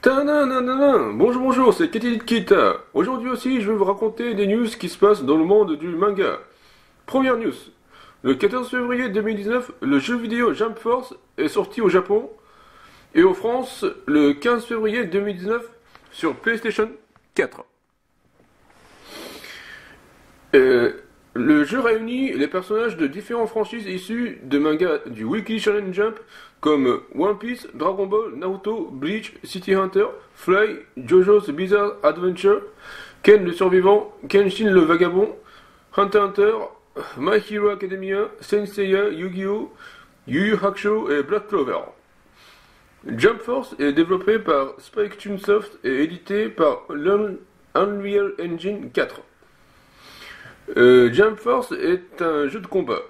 Tadadadada. Bonjour, c'est Katy Kit. Aujourd'hui aussi, je vais vous raconter des news qui se passent dans le monde du manga. Première news. Le 14 février 2019, le jeu vidéo Jump Force est sorti au Japon et en France le 15 février 2019 sur PlayStation 4. Le jeu réunit les personnages de différentes franchises issues de mangas du Weekly Shonen Jump comme One Piece, Dragon Ball, Naruto, Bleach, City Hunter, Fly, JoJo's Bizarre Adventure, Ken le Survivant, Kenshin le Vagabond, Hunter x Hunter, My Hero Academia, Saint Seiya, Yu-Gi-Oh!, Yu Yu Hakusho et Black Clover. Jump Force est développé par Spike Chunsoft et édité par Unreal Engine 4. Jump Force est un jeu de combat.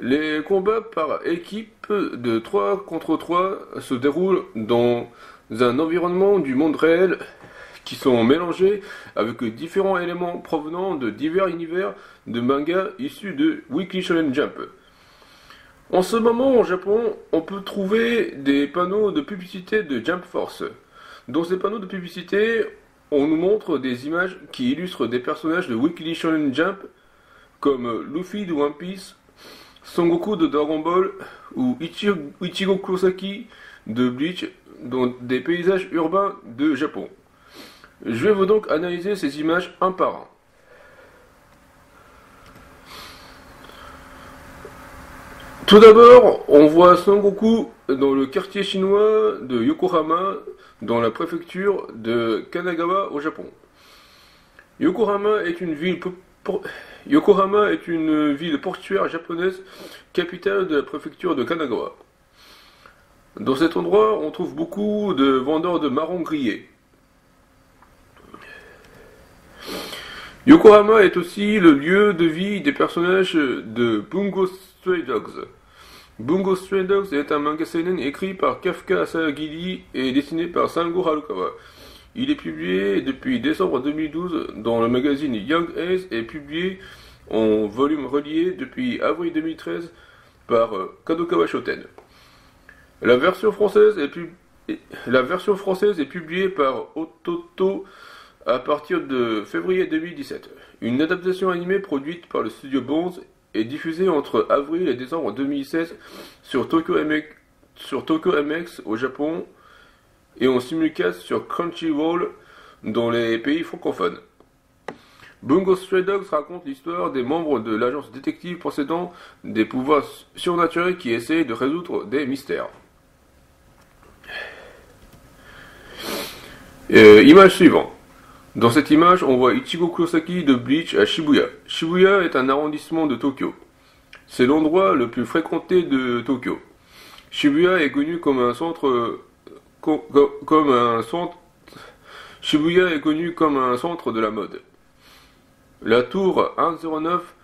Les combats par équipe de 3 contre 3 se déroulent dans un environnement du monde réel qui sont mélangés avec différents éléments provenant de divers univers de mangas issus de Weekly Shonen Jump. En ce moment, au Japon, on peut trouver des panneaux de publicité de Jump Force. Dans ces panneaux de publicité, on nous montre des images qui illustrent des personnages de Weekly Shonen Jump comme Luffy de One Piece, Son Goku de Dragon Ball ou Ichigo Kurosaki de Bleach dans des paysages urbains de Japon. Je vais vous donc analyser ces images un par un. Tout d'abord, on voit Son Goku dans le quartier chinois de Yokohama, dans la préfecture de Kanagawa au Japon. Yokohama est une ville portuaire japonaise, capitale de la préfecture de Kanagawa. Dans cet endroit, on trouve beaucoup de vendeurs de marrons grillés. Yokohama est aussi le lieu de vie des personnages de Bungo Stray Dogs. Bungo Stray Dogs est un manga seinen écrit par Kafka Asagiri et dessiné par Sango Harukawa. Il est publié depuis décembre 2012 dans le magazine Young Ace et publié en volume relié depuis avril 2013 par Kadokawa Shoten. La version française est publiée par Ototo à partir de février 2017. Une adaptation animée produite par le studio Bones est diffusée entre avril et décembre 2016 sur Tokyo MX au Japon et en simulcast sur Crunchyroll dans les pays francophones. Bungo Stray Dogs raconte l'histoire des membres de l'agence détective possédant des pouvoirs surnaturels qui essayent de résoudre des mystères. Image suivante. Dans cette image, on voit Ichigo Kurosaki de Bleach à Shibuya. Shibuya est un arrondissement de Tokyo. C'est l'endroit le plus fréquenté de Tokyo. Shibuya est connu comme un centre Shibuya est connu comme un centre de la mode. La tour 109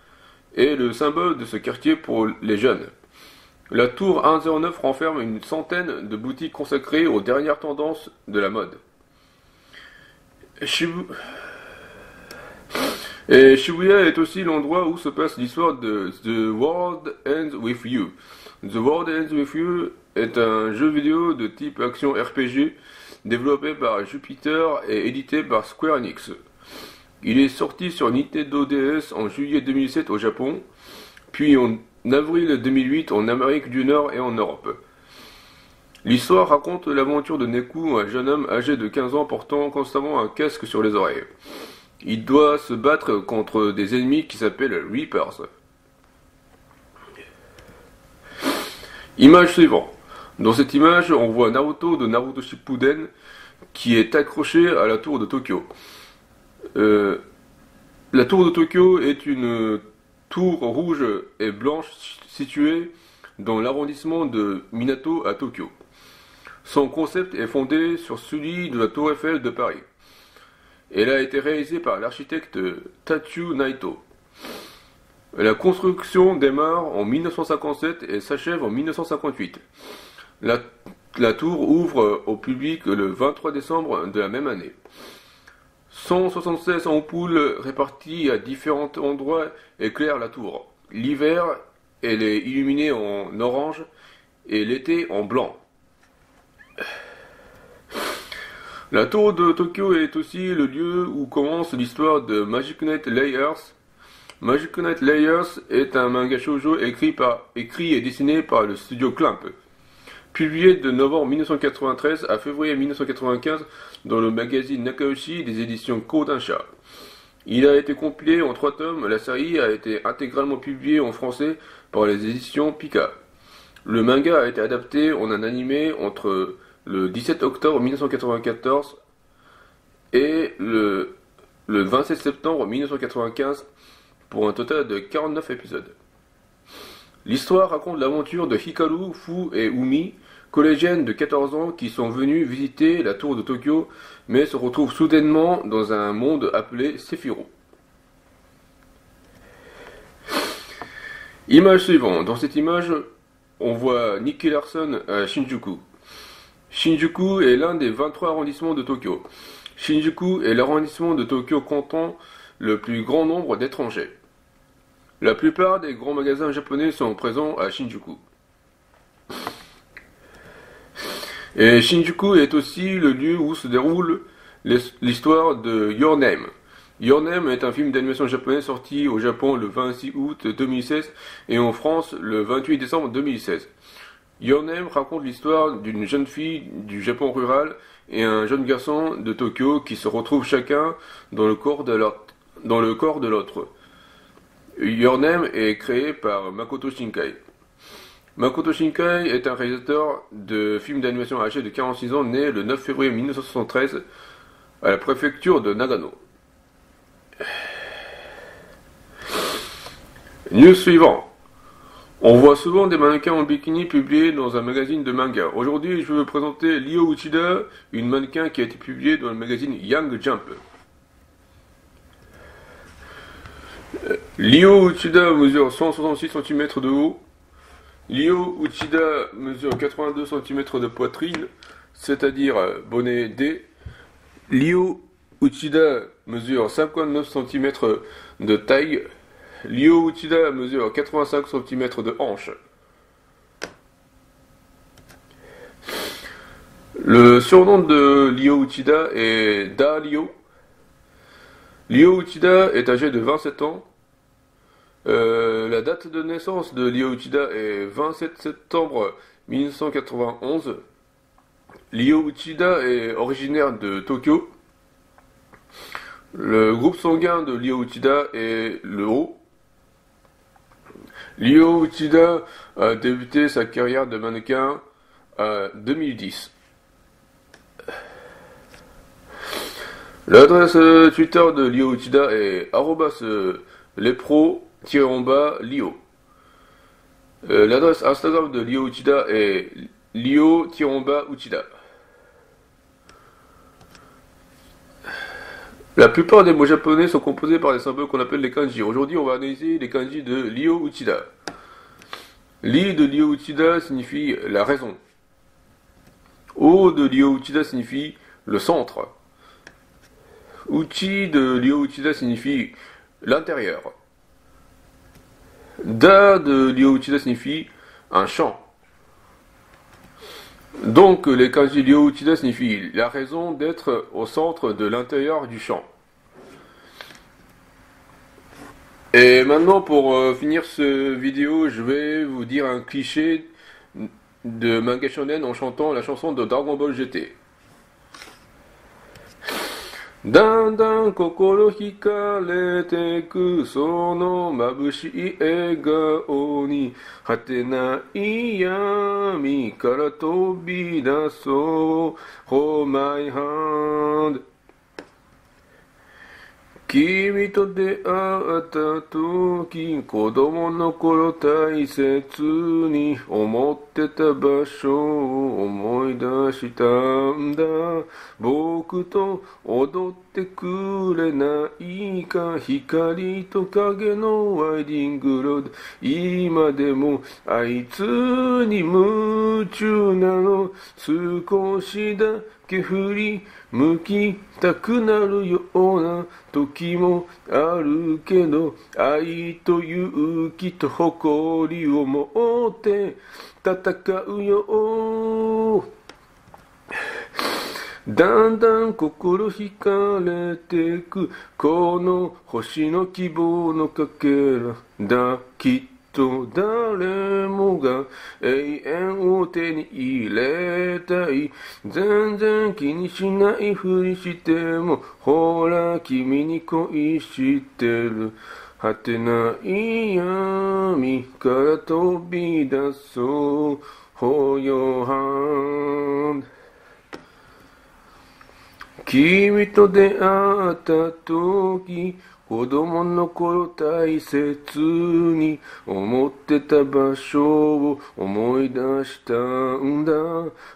est le symbole de ce quartier pour les jeunes. La tour 109 renferme une centaine de boutiques consacrées aux dernières tendances de la mode. Shibuya est aussi l'endroit où se passe l'histoire de The World Ends With You. The World Ends With You est un jeu vidéo de type action RPG développé par Jupiter et édité par Square Enix. Il est sorti sur Nintendo DS en juillet 2007 au Japon, puis en avril 2008 en Amérique du Nord et en Europe. L'histoire raconte l'aventure de Neku, un jeune homme âgé de 15 ans portant constamment un casque sur les oreilles. Il doit se battre contre des ennemis qui s'appellent Reapers. Image suivante. Dans cette image, on voit Naruto de Naruto Shippuden qui est accroché à la tour de Tokyo. La tour de Tokyo est une tour rouge et blanche située dans l'arrondissement de Minato à Tokyo. Son concept est fondé sur celui de la tour Eiffel de Paris. Elle a été réalisée par l'architecte Tatsu Naito. La construction démarre en 1957 et s'achève en 1958. La tour ouvre au public le 23 décembre de la même année. 176 ampoules réparties à différents endroits éclairent la tour. L'hiver, elle est illuminée en orange et l'été en blanc. La tour de Tokyo est aussi le lieu où commence l'histoire de Magic Knight Layers. Magic Knight Layers est un manga shoujo écrit et dessiné par le studio Clamp, publié de novembre 1993 à février 1995 dans le magazine Nakayoshi des éditions Kodansha. Il a été compilé en 3 tomes, la série a été intégralement publiée en français par les éditions Pika. Le manga a été adapté en un animé entre le 17 octobre 1994 et le 27 septembre 1995 pour un total de 49 épisodes. L'histoire raconte l'aventure de Hikaru, Fu et Umi, collégiennes de 14 ans qui sont venues visiter la tour de Tokyo mais se retrouvent soudainement dans un monde appelé Sephiroth. Image suivante. Dans cette image, on voit Nicky Larson à Shinjuku. Shinjuku est l'un des 23 arrondissements de Tokyo. Shinjuku est l'arrondissement de Tokyo comptant le plus grand nombre d'étrangers. La plupart des grands magasins japonais sont présents à Shinjuku. Et Shinjuku est aussi le lieu où se déroule l'histoire de Your Name. Your Name est un film d'animation japonais sorti au Japon le 26 août 2016 et en France le 28 décembre 2016. Your Name raconte l'histoire d'une jeune fille du Japon rural et un jeune garçon de Tokyo qui se retrouvent chacun dans le corps de l'autre. Your Name est créé par Makoto Shinkai. Makoto Shinkai est un réalisateur de films d'animation âgé de 46 ans, né le 9 février 1973 à la préfecture de Nagano. News suivant. On voit souvent des mannequins en bikini publiés dans un magazine de manga. Aujourd'hui, je vais vous présenter Ryo Uchida, une mannequin qui a été publiée dans le magazine Young Jump. Ryo Uchida mesure 166 cm de haut. Ryo Uchida mesure 82 cm de poitrine, c'est-à-dire bonnet D. Ryo Uchida mesure 59 cm de taille. Ryo Uchida mesure 85 cm de hanche. Le surnom de Ryo Uchida est Da Ryo. Ryo Uchida est âgé de 27 ans. La date de naissance de Ryo Uchida est 27 septembre 1991. Ryo Uchida est originaire de Tokyo. Le groupe sanguin de Ryo Uchida est le O. Ryo Uchida a débuté sa carrière de mannequin en 2010. L'adresse Twitter de Ryo Uchida est @lepro_Lio. L'adresse Instagram de Ryo Uchida est Ryo_Uchida. La plupart des mots japonais sont composés par des symboles qu'on appelle les kanji. Aujourd'hui, on va analyser les kanji de Ryo Uchida. Li de Ryo Uchida signifie la raison. O de Ryo Uchida signifie le centre. Uchi de Ryo Uchida signifie l'intérieur. Da de Ryo Uchida signifie un champ. Donc les kanji Ryo Uchida signifient la raison d'être au centre de l'intérieur du champ. Et maintenant pour finir ce vidéo, je vais vous dire un cliché de manga shonen en chantant la chanson de Dragon Ball GT. だんだん心惹かれてくその眩しい笑顔に果てない闇から飛び出そう Hold my hand 君と出会った時子供の頃大切に思ってた場所を思い出したんだ僕と踊ってくれないか光と影のワイディングロード今でもあいつに夢中なの少しだけ振り向きたくなるような時もあるけど愛と勇気と誇りを持って戦うよだんだん心惹かれてくこの星の希望のかけらだきっと誰もが永遠を手に入れたい全然気にしないふりしてもほら君に恋してる果てない闇から飛び出そう Hold your hand 君と出会った時子供の頃大切に思ってた場所を思い出したんだ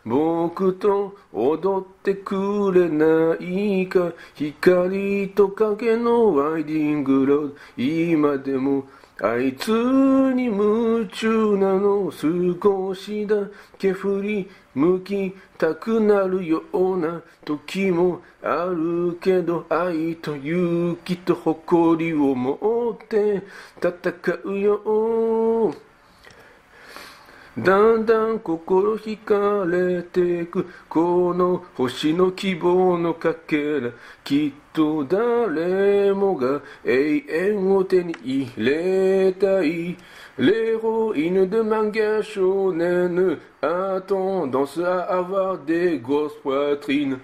僕と踊ってくれないか光と影のワイディングロード今でもあいつに夢中なの少しだけ振り向きたくなるような時もあるけど愛と勇気と誇りを持って戦うよだんだん心惹かれてくこの星の希望のかけらきっと誰もが永遠を手に入れたい L'héroïne de manga shonen attend dans ce à avoir des grosses poitrines